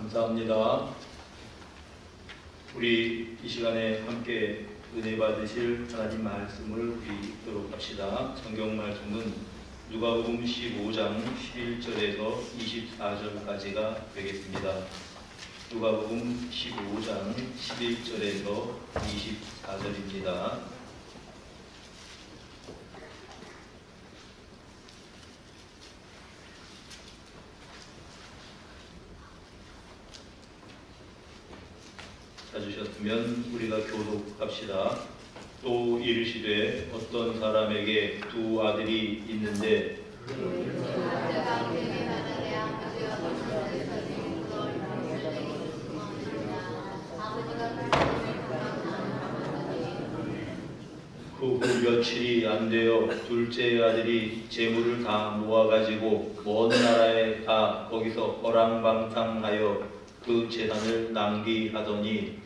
감사합니다. 우리 이 시간에 함께 은혜 받으실 하나님 말씀을 우리 읽도록 합시다. 성경 말씀은 누가복음 15장 11절에서 24절까지가 되겠습니다. 누가복음 15장 11절에서 24절입니다. 찾으셨으면 우리가 교독합시다. 또 이르시되 어떤 사람에게 두 아들이 있는데 그 후 며칠이 안 되어 둘째 아들이 재물을 다 모아가지고 먼 나라에 가 거기서 허랑방탕하여 그 재산을 낭비하더니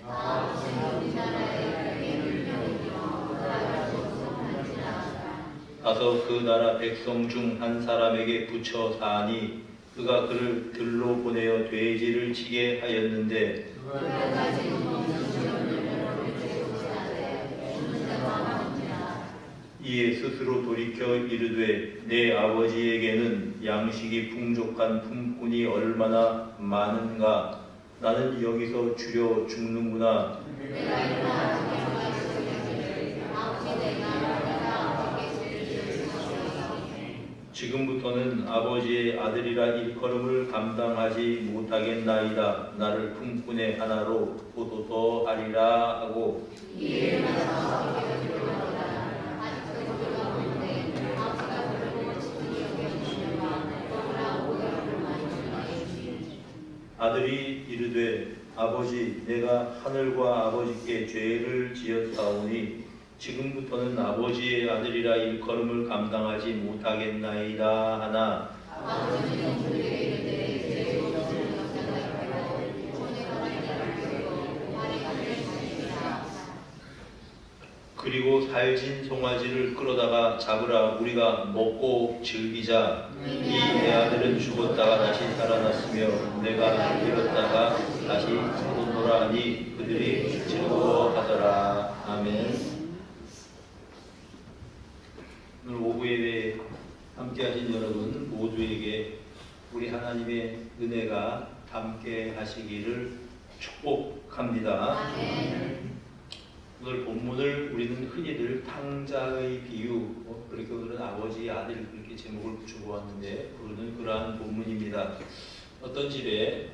가서 그 나라 백성 중 한 사람에게 붙여 사니 그가 그를 들로 보내어 돼지를 치게 하였는데 이에 스스로 돌이켜 이르되 내 아버지에게는 양식이 풍족한 품꾼이 얼마나 많은가 나는 여기서 주려 죽는구나. 지금부터는 아버지의 아들이라 일컬음을 감당하지 못하겠나이다. 나를 품꾼의 하나로 보도더 하리라 하고 아들이 이르되 아버지 내가 하늘과 아버지께 죄를 지었사오니 지금부터는 아버지의 아들이라 일컬음을 감당하지 못하겠나이다 하나 그리고 살진 송아지를 끌어다가 잡으라 우리가 먹고 즐기자. 이 내 아들은 죽었다가 다시 살아났으며 내가 잃었다가 다시 찾았노라 하니 그들이 즐거워하더라. 아멘. 오늘 오후 예배에 함께하신 여러분 모두에게 우리 하나님의 은혜가 함께 하시기를 축복합니다. 아멘. 오늘 본문을 우리는 흔히들 탕자의 비유, 그렇게 오늘은 아버지, 아들 그렇게 제목을 붙여보았는데 오늘은 그러한 본문입니다. 어떤 집에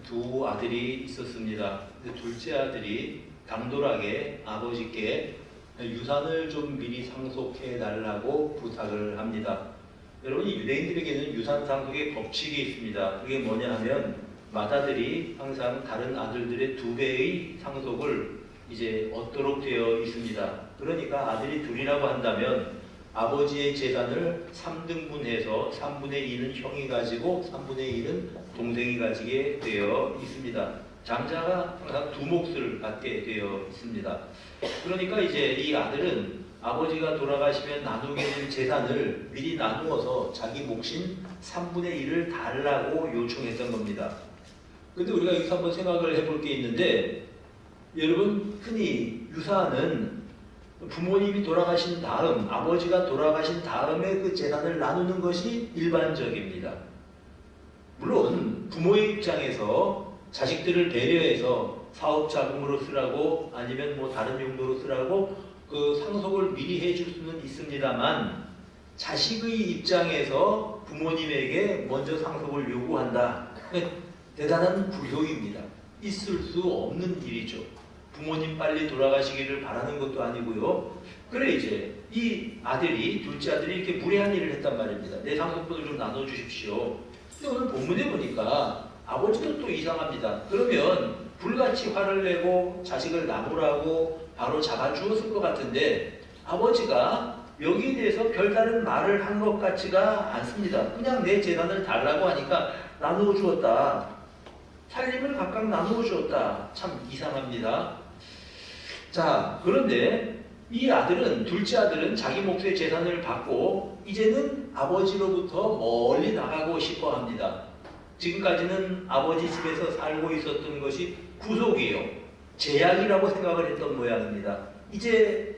두 아들이 있었습니다. 둘째 아들이 당돌하게 아버지께 유산을 좀 미리 상속해 달라고 부탁을 합니다. 여러분 이 유대인들에게는 유산 상속의 법칙이 있습니다. 그게 뭐냐 하면 맏아들이 항상 다른 아들들의 2배의 상속을 이제 얻도록 되어 있습니다. 그러니까 아들이 둘이라고 한다면 아버지의 재산을 3등분해서 3분의 2는 형이 가지고 3분의 2는 동생이 가지게 되어 있습니다. 장자가 항상 두 몫을 갖게 되어 있습니다. 그러니까 이제 이 아들은 아버지가 돌아가시면 나누게 될 재산을 미리 나누어서 자기 몫인 3분의 1을 달라고 요청했던 겁니다. 근데 우리가 여기서 한번 생각을 해볼 게 있는데 여러분 흔히 유산은 부모님이 돌아가신 다음 아버지가 돌아가신 다음에 그 재산을 나누는 것이 일반적입니다. 물론 부모의 입장에서 자식들을 배려해서 사업 자금으로 쓰라고 아니면 뭐 다른 용도로 쓰라고 그 상속을 미리 해줄 수는 있습니다만 자식의 입장에서 부모님에게 먼저 상속을 요구한다. 대단한 불효입니다. 있을 수 없는 일이죠. 부모님 빨리 돌아가시기를 바라는 것도 아니고요. 그래 이제 이 아들이 둘째 아들이 이렇게 무례한 일을 했단 말입니다. 내 상속분을 좀 나눠주십시오. 근데 오늘 본문에 보니까 아버지도 또 이상합니다. 그러면 불같이 화를 내고 자식을 나누라고 바로 잡아주었을 것 같은데 아버지가 여기에 대해서 별다른 말을 한 것 같지가 않습니다. 그냥 내 재산을 달라고 하니까 나누어 주었다. 살림을 각각 나누어 주었다. 참 이상합니다. 자, 그런데 이 아들은, 둘째 아들은 자기 몫의 재산을 받고 이제는 아버지로부터 멀리 나가고 싶어 합니다. 지금까지는 아버지 집에서 살고 있었던 것이 구속이에요. 제약이라고 생각을 했던 모양입니다. 이제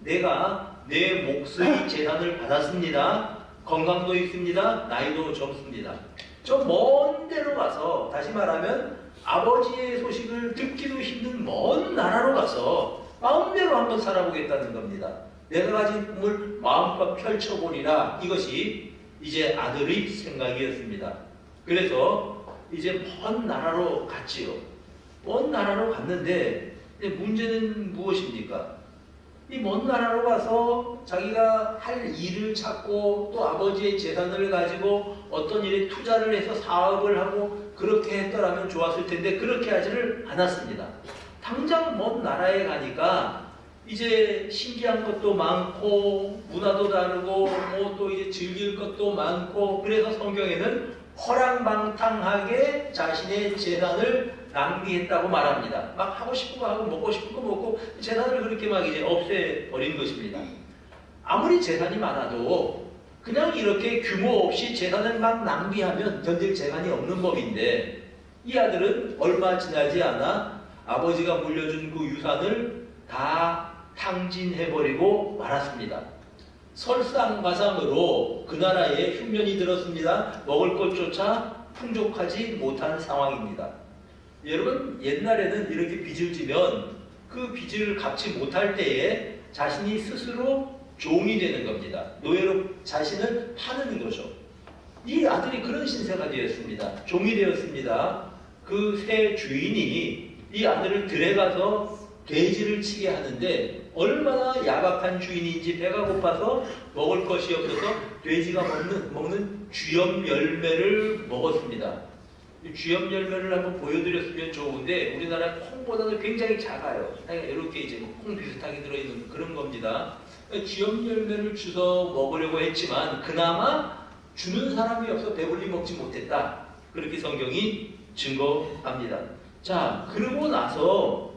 내가 내 몫의 재산을 받았습니다. 건강도 있습니다. 나이도 젊습니다. 저 먼 데로 가서, 다시 말하면 아버지의 소식을 듣기도 힘든 먼 나라로 가서 마음대로 한번 살아보겠다는 겁니다. 내가 가진 꿈을 마음껏 펼쳐보리라. 이것이 이제 아들의 생각이었습니다. 그래서 이제 먼 나라로 갔지요. 먼 나라로 갔는데 문제는 무엇입니까? 이 먼 나라로 가서 자기가 할 일을 찾고 또 아버지의 재산을 가지고 어떤 일에 투자를 해서 사업을 하고 그렇게 했더라면 좋았을 텐데 그렇게 하지를 않았습니다. 당장 먼 나라에 가니까 이제 신기한 것도 많고 문화도 다르고 뭐 또 이제 즐길 것도 많고, 그래서 성경에는 허랑방탕하게 자신의 재산을 낭비했다고 말합니다. 막 하고 싶은 거 하고 먹고 싶은 거 먹고 재산을 그렇게 막 이제 없애버린 것입니다. 아무리 재산이 많아도 그냥 이렇게 규모 없이 재산을 막 낭비하면 견딜 재간이 없는 법인데, 이 아들은 얼마 지나지 않아 아버지가 물려준 그 유산을 다 탕진해버리고 말았습니다. 설상가상으로 그 나라에 흉년이 들었습니다. 먹을 것조차 풍족하지 못한 상황입니다. 여러분, 옛날에는 이렇게 빚을 지면 그 빚을 갚지 못할 때에 자신이 스스로 종이 되는 겁니다. 노예로 자신을 파는 거죠. 이 아들이 그런 신세가 되었습니다. 종이 되었습니다. 그 새 주인이 이 아들을 들여가서 돼지를 치게 하는데, 얼마나 야박한 주인인지 배가 고파서 먹을 것이 없어서 돼지가 먹는 쥐염 열매를 먹었습니다. 쥐염 열매를 한번 보여드렸으면 좋은데 우리나라 콩보다는 굉장히 작아요. 이렇게 이제 콩 비슷하게 들어있는 그런 겁니다. 쥐염 열매를 주워 먹으려고 했지만 그나마 주는 사람이 없어 배불리 먹지 못했다. 그렇게 성경이 증거합니다. 자, 그러고 나서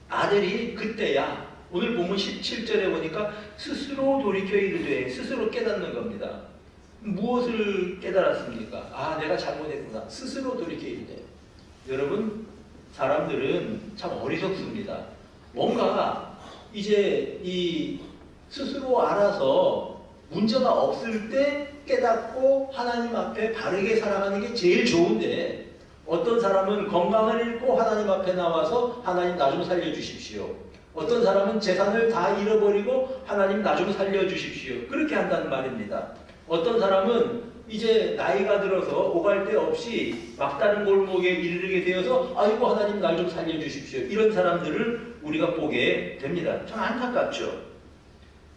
아들이 그때야, 오늘 본문 17절에 보니까 스스로 돌이켜 이르되, 스스로 깨닫는 겁니다. 무엇을 깨달았습니까? 아, 내가 잘못했구나. 스스로 돌이켜 이르되. 여러분, 사람들은 참 어리석습니다. 뭔가 이제 이 스스로 알아서 문제가 없을 때 깨닫고 하나님 앞에 바르게 살아가는 게 제일 좋은데, 어떤 사람은 건강을 잃고 하나님 앞에 나와서 하나님 나 좀 살려주십시오. 어떤 사람은 재산을 다 잃어버리고 하나님 나 좀 살려주십시오. 그렇게 한다는 말입니다. 어떤 사람은 이제 나이가 들어서 오갈 데 없이 막다른 골목에 이르게 되어서 아이고 하나님 날 좀 살려주십시오. 이런 사람들을 우리가 보게 됩니다. 참 안타깝죠.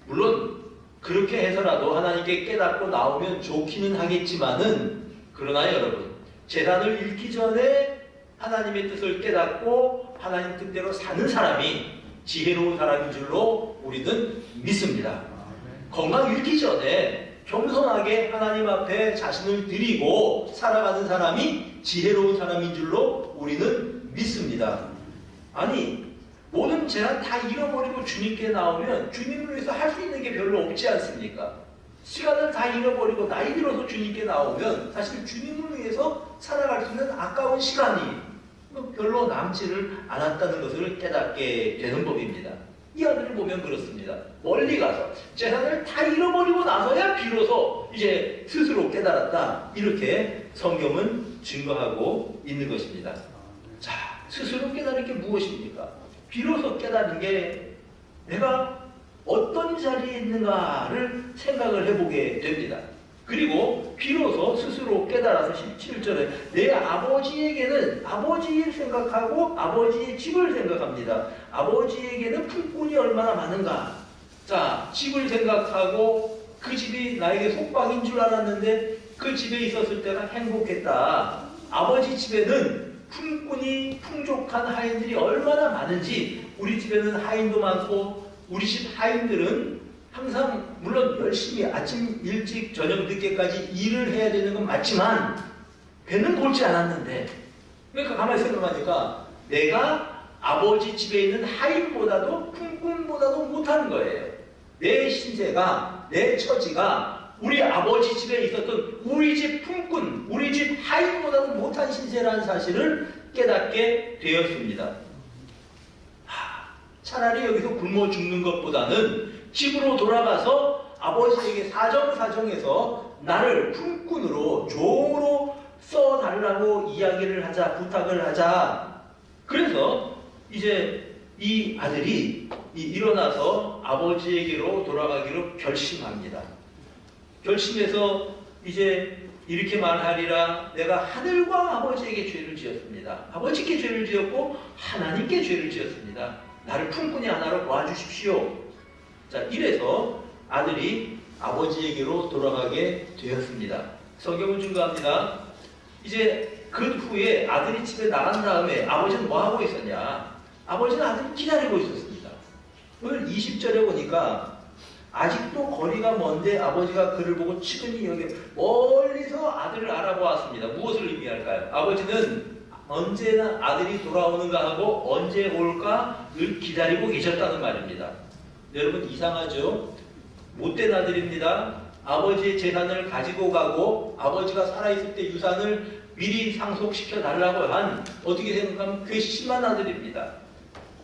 물론 그렇게 해서라도 하나님께 깨닫고 나오면 좋기는 하겠지만은, 그러나 여러분, 재산을 잃기 전에 하나님의 뜻을 깨닫고 하나님 뜻대로 사는 사람이 지혜로운 사람인 줄로 우리는 믿습니다. 건강 잃기 전에 겸손하게 하나님 앞에 자신을 드리고 살아가는 사람이 지혜로운 사람인 줄로 우리는 믿습니다. 아니, 모든 재산 다 잃어버리고 주님께 나오면 주님을 위해서 할 수 있는 게 별로 없지 않습니까? 시간을 다 잃어버리고 나이 들어서 주님께 나오면 사실 주님을 위해서 살아갈 수 있는 아까운 시간이 별로 남지를 않았다는 것을 깨닫게 되는 법입니다. 이 아들을 보면 그렇습니다. 멀리 가서 재산을 다 잃어버리고 나서야 비로소 이제 스스로 깨달았다. 이렇게 성경은 증거하고 있는 것입니다. 자, 스스로 깨달은 게 무엇입니까? 비로소 깨달은 게 내가 어떤 자리에 있는가를 생각을 해보게 됩니다. 그리고 비로소 스스로 깨달아서 17절에 내 아버지에게는, 아버지를 생각하고 아버지의 집을 생각합니다. 아버지에게는 품꾼이 얼마나 많은가. 자, 집을 생각하고 그 집이 나에게 속박인 줄 알았는데 그 집에 있었을 때가 행복했다. 아버지 집에는 품꾼이 풍족한 하인들이 얼마나 많은지, 우리 집에는 하인도 많고 우리 집 하인들은 항상 물론 열심히 아침 일찍 저녁 늦게까지 일을 해야 되는 건 맞지만 배는 골지 않았는데, 그러니까 가만히 생각하니까 내가 아버지 집에 있는 하인보다도 품꾼보다도 못하는 거예요. 내 신세가, 내 처지가 우리 아버지 집에 있었던 우리 집 품꾼, 우리 집 타인보다도 못한 신세라는 사실을 깨닫게 되었습니다. 차라리 여기서 굶어 죽는 것보다는 집으로 돌아가서 아버지에게 사정사정해서 나를 품꾼으로 종으로 써달라고 이야기를 하자, 부탁을 하자. 그래서 이제 이 아들이 일어나서 아버지에게로 돌아가기로 결심합니다. 결심해서 이제 이렇게 말하리라. 내가 하늘과 아버지에게 죄를 지었습니다. 아버지께 죄를 지었고 하나님께 죄를 지었습니다. 나를 품꾼이 하나로 도와주십시오. 자, 이래서 아들이 아버지에게로 돌아가게 되었습니다. 성경은 증거합니다. 이제 그 후에 아들이 집에 나간 다음에 아버지는 뭐 하고 있었냐? 아버지는 아들을 기다리고 있었습니다. 오늘 20절에 보니까 아직도 거리가 먼데 아버지가 그를 보고 측은히 여겨 멀리서 아들을 알아보았습니다. 무엇을 의미할까요? 아버지는 언제나 아들이 돌아오는가 하고 언제 올까 늘 기다리고 계셨다는 말입니다. 여러분 이상하죠? 못된 아들입니다. 아버지의 재산을 가지고 가고 아버지가 살아있을 때 유산을 미리 상속시켜 달라고 한 어떻게 생각하면 괘씸한 아들입니다.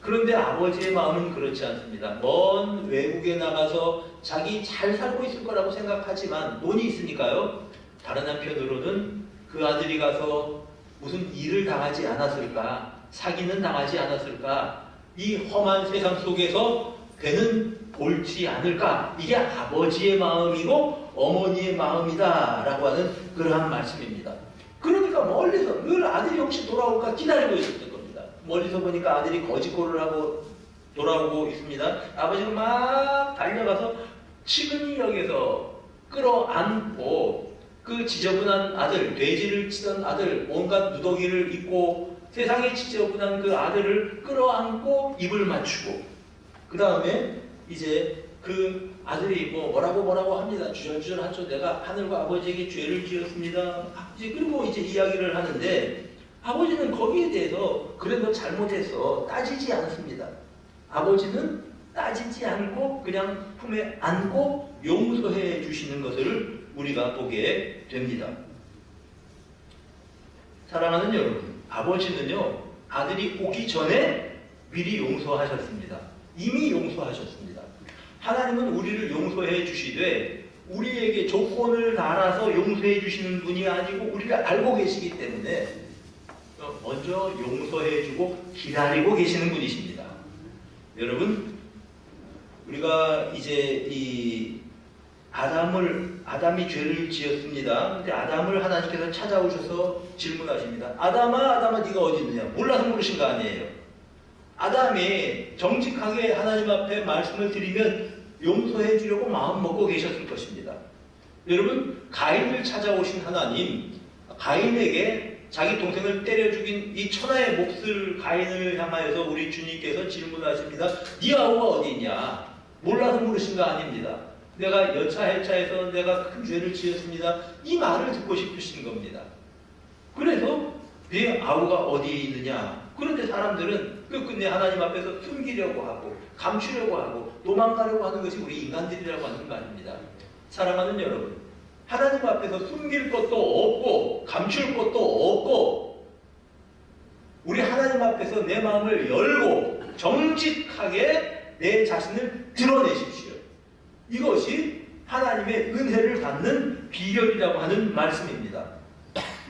그런데 아버지의 마음은 그렇지 않습니다. 먼 외국에 나가서 자기 잘 살고 있을 거라고 생각하지만 돈이 있으니까요. 다른 한편으로는 그 아들이 가서 무슨 일을 당하지 않았을까? 사기는 당하지 않았을까? 이 험한 세상 속에서 걔는 옳지 않을까? 이게 아버지의 마음이고 어머니의 마음이다 라고 하는 그러한 말씀입니다. 그러니까 멀리서 늘 아들이 혹시 돌아올까 기다리고 있었던 겁니다. 멀리서 보니까 아들이 거짓골을 하고 돌아오고 있습니다. 아버지가 막 달려가서 측은히 여기서 끌어안고 그 지저분한 아들, 돼지를 치던 아들, 온갖 누더기를 입고 세상에 지저분한 그 아들을 끌어안고 입을 맞추고 그 다음에 이제 그 아들이 뭐라고 합니다. 주절주절 하죠. 내가 하늘과 아버지에게 죄를 지었습니다. 그리고 이제 이야기를 하는데 아버지는 거기에 대해서 그래 너 잘못했어 따지지 않습니다. 아버지는 따지지 않고 그냥 품에 안고 용서해 주시는 것을 우리가 보게 됩니다. 사랑하는 여러분, 아버지는요 아들이 오기 전에 미리 용서하셨습니다. 이미 용서하셨습니다. 하나님은 우리를 용서해 주시되 우리에게 조건을 달아서 용서해 주시는 분이 아니고 우리를 알고 계시기 때문에 먼저 용서해 주고 기다리고 계시는 분이십니다. 여러분, 우리가 이제 이 아담이 죄를 지었습니다. 근데 아담을 하나님께서 찾아오셔서 질문하십니다. 아담아 네가 어디 있느냐? 몰라서 물으신 거 아니에요. 아담이 정직하게 하나님 앞에 말씀을 드리면 용서해 주려고 마음 먹고 계셨을 것입니다. 여러분, 가인을 찾아오신 하나님, 가인에게 자기 동생을 때려 죽인 이 천하의 몹쓸 가인을 향하여서 우리 주님께서 질문하십니다. 네 아우가 어디 있냐? 몰라서 물으신 거 아닙니다. 내가 여차해차해서 내가 큰 죄를 지었습니다. 이 말을 듣고 싶으신 겁니다. 그래서 네 아우가 어디에 있느냐? 그런데 사람들은 끝끝내 하나님 앞에서 숨기려고 하고 감추려고 하고 도망가려고 하는 것이 우리 인간들이라고 하는 말입니다. 사랑하는 여러분, 하나님 앞에서 숨길 것도 없고 감출 것도 없고 우리 하나님 앞에서 내 마음을 열고 정직하게 내 자신을 드러내십시오. 이것이 하나님의 은혜를 받는 비결이라고 하는 말씀입니다.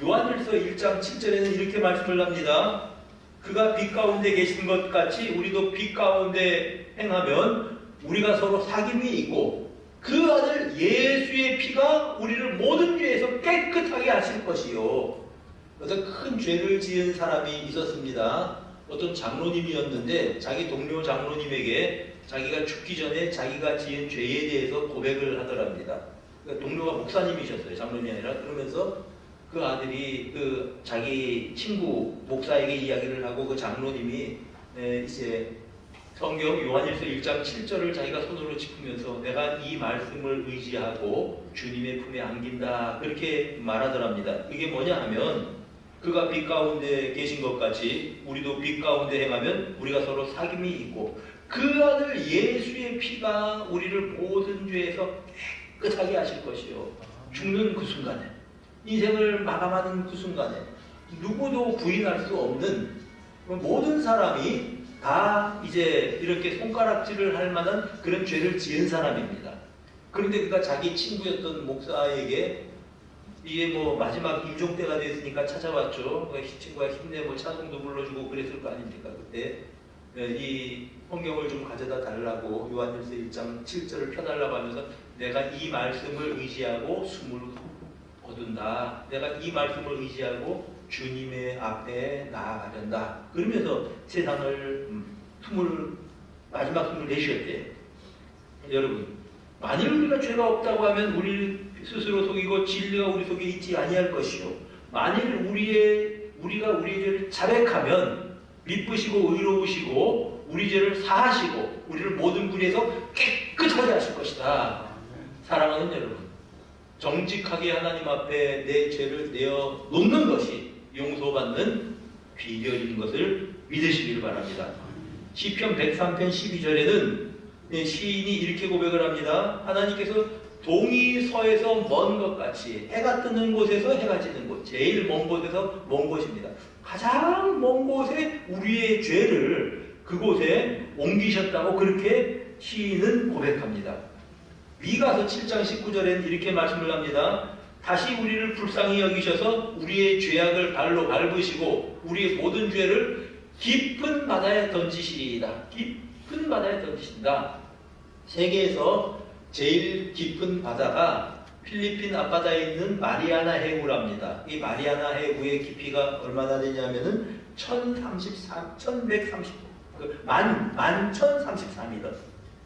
요한일서 1장 7절에는 이렇게 말씀을 합니다. 그가 빛 가운데 계신 것 같이 우리도 빛 가운데 행하면 우리가 서로 사귐이 있고 그 아들 예수의 피가 우리를 모든 죄에서 깨끗하게 하실 것이요. 어떤 큰 죄를 지은 사람이 있었습니다. 어떤 장로님이었는데 자기 동료 장로님에게 자기가 죽기 전에 자기가 지은 죄에 대해서 고백을 하더랍니다. 그러니까 동료가 목사님이셨어요. 장로님이 아니라. 그러면서 그 아들이 그 자기 친구 목사에게 이야기를 하고 그 장로님이 이제 성경 요한일서 1장 7절을 자기가 손으로 짚으면서 내가 이 말씀을 의지하고 주님의 품에 안긴다 그렇게 말하더랍니다. 이게 뭐냐 하면 그가 빛 가운데 계신 것 같이 우리도 빛 가운데 행하면 우리가 서로 사귐이 있고 그 아들 예수의 피가 우리를 모든 죄에서 깨끗하게 하실 것이요. 죽는 그 순간에 인생을 마감하는 그 순간에 누구도 부인할 수 없는 모든 사람이 다 이제 이렇게 손가락질을 할 만한 그런 죄를 지은 사람입니다. 그런데 그가 자기 친구였던 목사에게 이게 뭐 마지막 임종 때가 됐으니까 찾아왔죠. 이 친구가 힘내 뭐 찬송도 불러주고 그랬을 거 아닙니까? 그때 이 성경을 좀 가져다 달라고 요한일서 1장 7절을 펴달라고 하면서 내가 이 말씀을 의지하고 숨을 거둔다. 내가 이 말씀을 의지하고 주님의 앞에 나아가련다. 그러면서 세상을 마지막 숨을 내쉬었대요. 여러분, 만일 우리가 죄가 없다고 하면 우리 스스로 속이고 진리가 우리 속에 있지 아니할 것이요. 만일 우리가 우리의 죄를 자백하면 미쁘시고 의로우시고 우리 죄를 사하시고 우리를 모든 불의에서 깨끗하게 하실 것이다. 사랑하는 여러분, 정직하게 하나님 앞에 내 죄를 내어 놓는 것이 용서받는 비결인 것을 믿으시길 바랍니다. 시편 103편 12절에는 시인이 이렇게 고백을 합니다. 하나님께서 동이 서에서 먼 것 같이 해가 뜨는 곳에서 해가 지는 곳, 제일 먼 곳에서 먼 곳입니다. 가장 먼 곳에 우리의 죄를 그곳에 옮기셨다고 그렇게 시인은 고백합니다. 미가서 7장 19절에는 이렇게 말씀을 합니다. 다시 우리를 불쌍히 여기셔서 우리의 죄악을 발로 밟으시고 우리의 모든 죄를 깊은 바다에 던지시리이다. 깊은 바다에 던지신다. 세계에서 제일 깊은 바다가 필리핀 앞바다에 있는 마리아나 해구랍니다. 이 마리아나 해구의 깊이가 얼마나 되냐면은 1133m.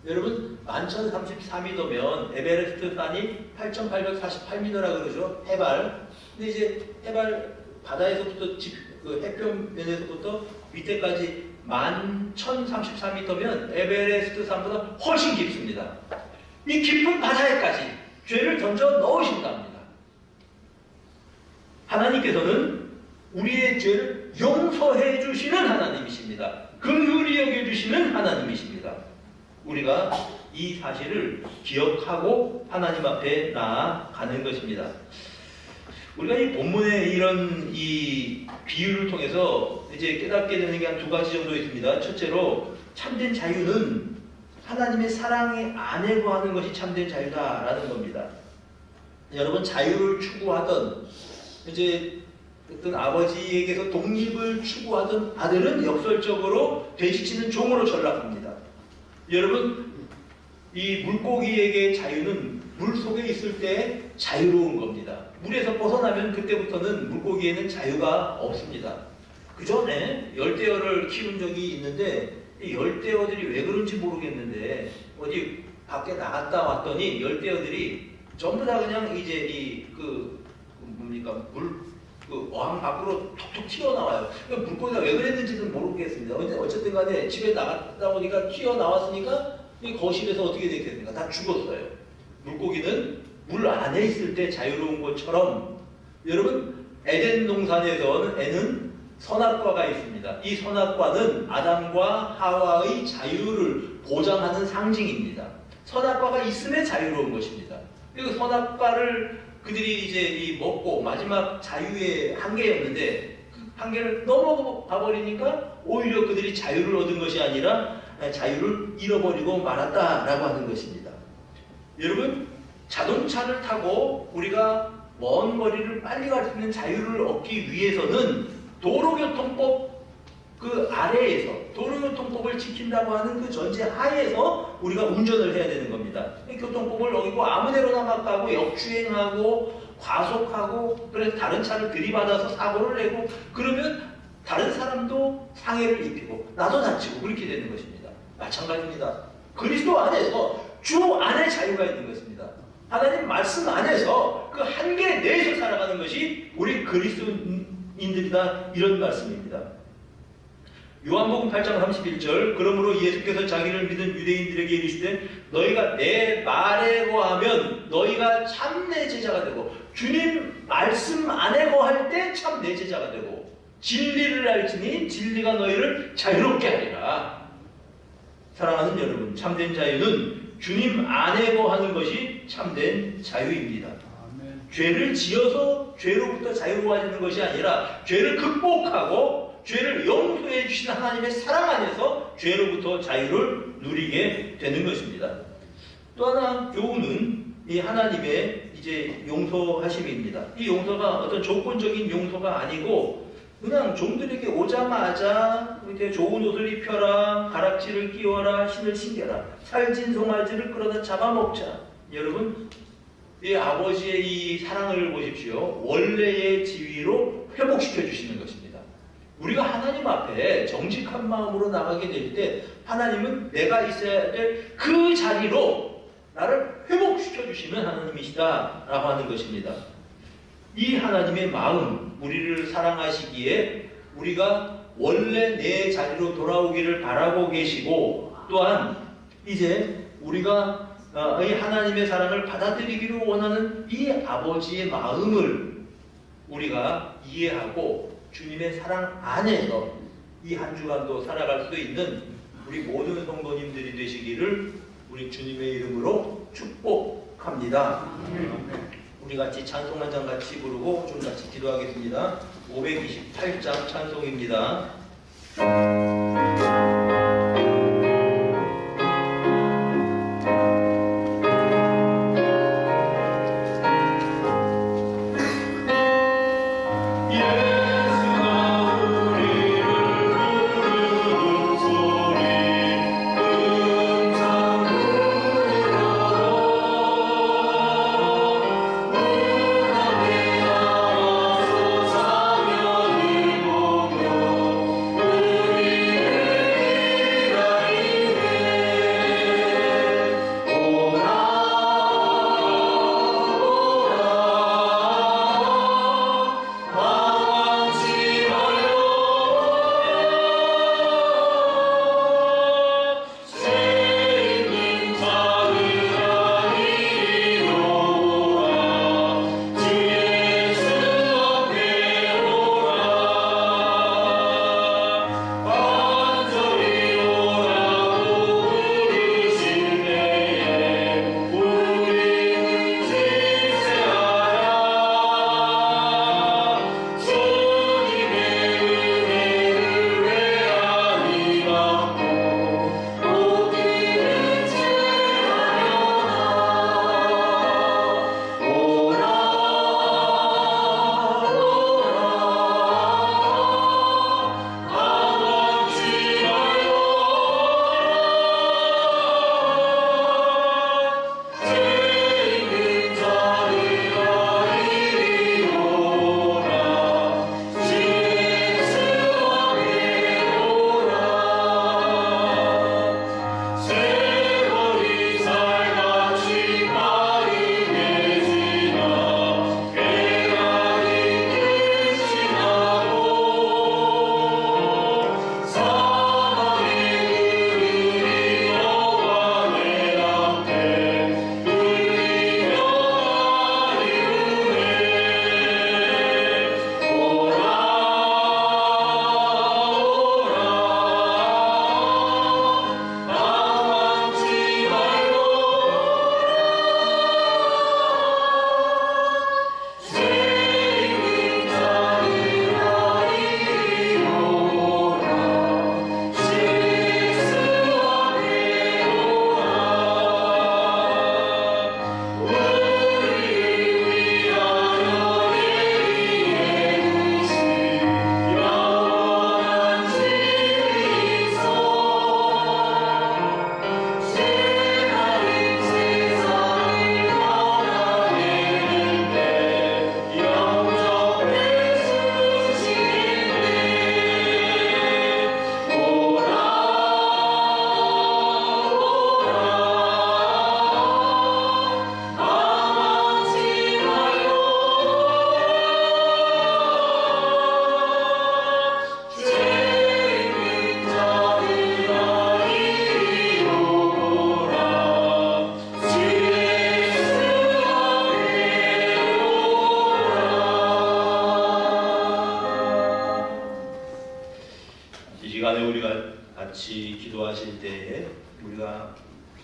여러분, 1133m면 에베레스트 산이 8848m라 그러죠. 해발. 근데 이제 해발 바다에서부터 그 해변면에서부터 밑에까지 11,033m면 에베레스트 산보다 훨씬 깊습니다. 이 깊은 바다에까지 죄를 던져 넣으신답니다. 하나님께서는 우리의 죄를 용서해 주시는 하나님이십니다. 긍휼히 여겨주시는 하나님이십니다. 우리가 이 사실을 기억하고 하나님 앞에 나아가는 것입니다. 우리가 이 본문의 이런 이 비유를 통해서 이제 깨닫게 되는 게 한 두 가지 정도 있습니다. 첫째로 참된 자유는 하나님의 사랑에 안에 거하는 것이 참된 자유다라는 겁니다. 여러분, 자유를 추구하던 이제 어떤 아버지에게서 독립을 추구하던 아들은 역설적으로 돼지치는 종으로 전락합니다. 여러분, 이 물고기에게 자유는 물 속에 있을 때 자유로운 겁니다. 물에서 벗어나면 그때부터는 물고기에는 자유가 없습니다. 그 전에 열대어를 키운 적이 있는데 이 열대어들이 왜 그런지 모르겠는데 어디 밖에 나갔다 왔더니 열대어들이 전부 다 그냥 이제 어항 밖으로 톡톡 튀어나와요. 물고기가 왜 그랬는지는 모르겠습니다. 어쨌든 간에 집에 나갔다 보니까 튀어나왔으니까 이 거실에서 어떻게 됐겠습니까? 다 죽었어요. 물고기는 물 안에 있을 때 자유로운 것처럼 여러분, 에덴 동산에는 선악과가 있습니다. 이 선악과는 아담과 하와의 자유를 보장하는 상징입니다. 선악과가 있음에 자유로운 것입니다. 그리고 선악과를 그들이 이제 먹고 마지막 자유의 한계였는데 그 한계를 넘어가 버리니까 오히려 그들이 자유를 얻은 것이 아니라 자유를 잃어버리고 말았다라고 하는 것입니다. 여러분, 자동차를 타고 우리가 먼 거리를 빨리 갈 수 있는 자유를 얻기 위해서는 도로교통법 그 아래에서 도로교통법을 지킨다고 하는 그 전제 하에서 우리가 운전을 해야 되는 겁니다. 교통법을 어기고 아무데로나 막 가고 역주행하고 과속하고 그래서 다른 차를 들이받아서 사고를 내고 그러면 다른 사람도 상해를 입히고 나도 다치고 그렇게 되는 것입니다. 마찬가지입니다. 그리스도 안에서 주 안에 자유가 있는 것입니다. 하나님 말씀 안에서 그 한계 내에서 살아가는 것이 우리 그리스도인들이다, 이런 말씀입니다. 요한복음 8장 31절, 그러므로 예수께서 자기를 믿은 유대인들에게 이르시되 너희가 내 말에 거하면 너희가 참 내 제자가 되고, 주님 말씀 안에 거할 때 참 내 제자가 되고, 진리를 알지니 진리가 너희를 자유롭게 하리라. 사랑하는 여러분, 참된 자유는 주님 안에 거하는 것이 참된 자유입니다. 죄를 지어서 죄로부터 자유로워지는 것이 아니라 죄를 극복하고 죄를 용서해 주신 하나님의 사랑 안에서 죄로부터 자유를 누리게 되는 것입니다. 또 하나 교훈은 이 하나님의 이제 용서하심입니다. 이 용서가 어떤 조건적인 용서가 아니고 그냥 종들에게 오자마자 이렇게 좋은 옷을 입혀라, 가락지를 끼워라, 신을 신겨라, 살찐 송아지를 끌어다 잡아먹자. 여러분, 이 아버지의 이 사랑을 보십시오. 원래의 지위로 회복시켜 주시는 것입니다. 우리가 하나님 앞에 정직한 마음으로 나가게 될 때 하나님은 내가 있어야 될 그 자리로 나를 회복시켜 주시는 하나님이시다라고 하는 것입니다. 이 하나님의 마음, 우리를 사랑하시기에 우리가 원래 내 자리로 돌아오기를 바라고 계시고, 또한 이제 우리가 이 하나님의 사랑을 받아들이기를 원하는 이 아버지의 마음을 우리가 이해하고 주님의 사랑 안에서 이 한 주간도 살아갈 수 있는 우리 모든 성도님들이 되시기를 우리 주님의 이름으로 축복합니다. 우리 같이 찬송 한 장 같이 부르고 좀 같이 기도하겠습니다. 528장 찬송입니다.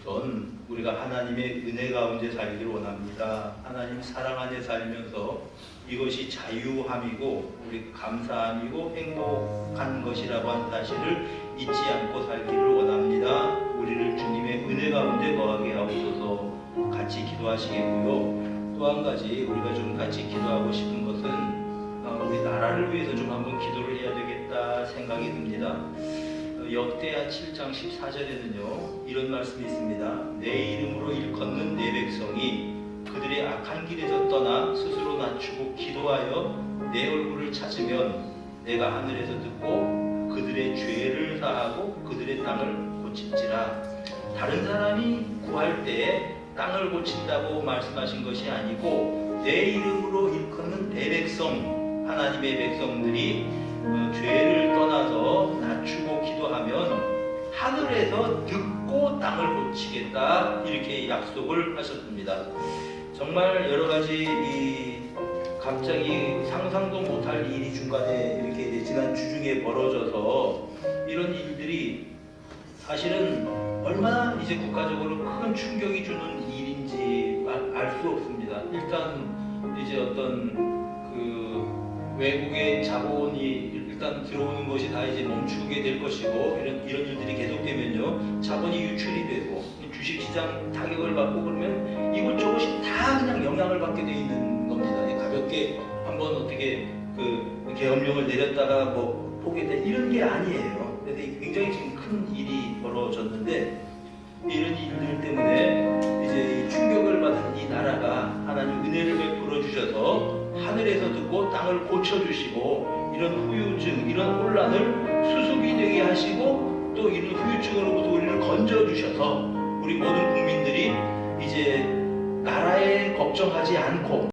전 우리가 하나님의 은혜 가운데 살기를 원합니다. 하나님 사랑 안에 살면서 이것이 자유함이고 우리 감사함이고 행복한 것이라고 하는 사실을 잊지 않고 살기를 원합니다. 우리를 주님의 은혜 가운데 거하게 하옵소서. 같이 기도하시겠고요. 또 한 가지 우리가 좀 같이 기도하고 싶은 것은 우리 나라를 위해서 좀 한번 기도를 해야 되겠다 생각이 듭니다. 역대하 7장 14절에는요 이런 말씀이 있습니다. 내 이름으로 일컫는 내 백성이 그들의 악한 길에서 떠나 스스로 낮추고 기도하여 내 얼굴을 찾으면 내가 하늘에서 듣고 그들의 죄를 사하고 그들의 땅을 고칠지라. 다른 사람이 구할 때 땅을 고친다고 말씀하신 것이 아니고 내 이름으로 일컫는 내 백성, 하나님의 백성들이 죄를 떠나서 낮추고 기도하면 하늘에서 듣고 땅을 고치겠다 이렇게 약속을 하셨습니다. 정말 여러 가지 갑자기 상상도 못할 일이 중간에 이렇게 지난 주중에 벌어져서 이런 일들이 사실은 얼마나 이제 국가적으로 큰 충격이 주는 일인지 알 수 없습니다. 일단 이제 어떤 그 외국의 자본이 일단 들어오는 것이 다 이제 멈추게 될 것이고 이런 일들이 계속되면요 자본이 유출이 되고 주식시장 타격을 받고 그러면 이것저것이 다 그냥 영향을 받게 돼 있는 겁니다. 가볍게 한번 어떻게 그 계엄령을 내렸다가 뭐 포기돼 이런 게 아니에요. 그래서 굉장히 지금 큰 일이 벌어졌는데 이런 일들 때문에 이제 충격을 받은 이 나라가 하나님 은혜를 베풀어 주셔서 하늘에서 듣고 땅을 고쳐주시고 이런 후유증, 이런 혼란을 수습이 되게 하시고 또 이런 후유증으로부터 우리를 건져주셔서 우리 모든 국민들이 이제 나라에 걱정하지 않고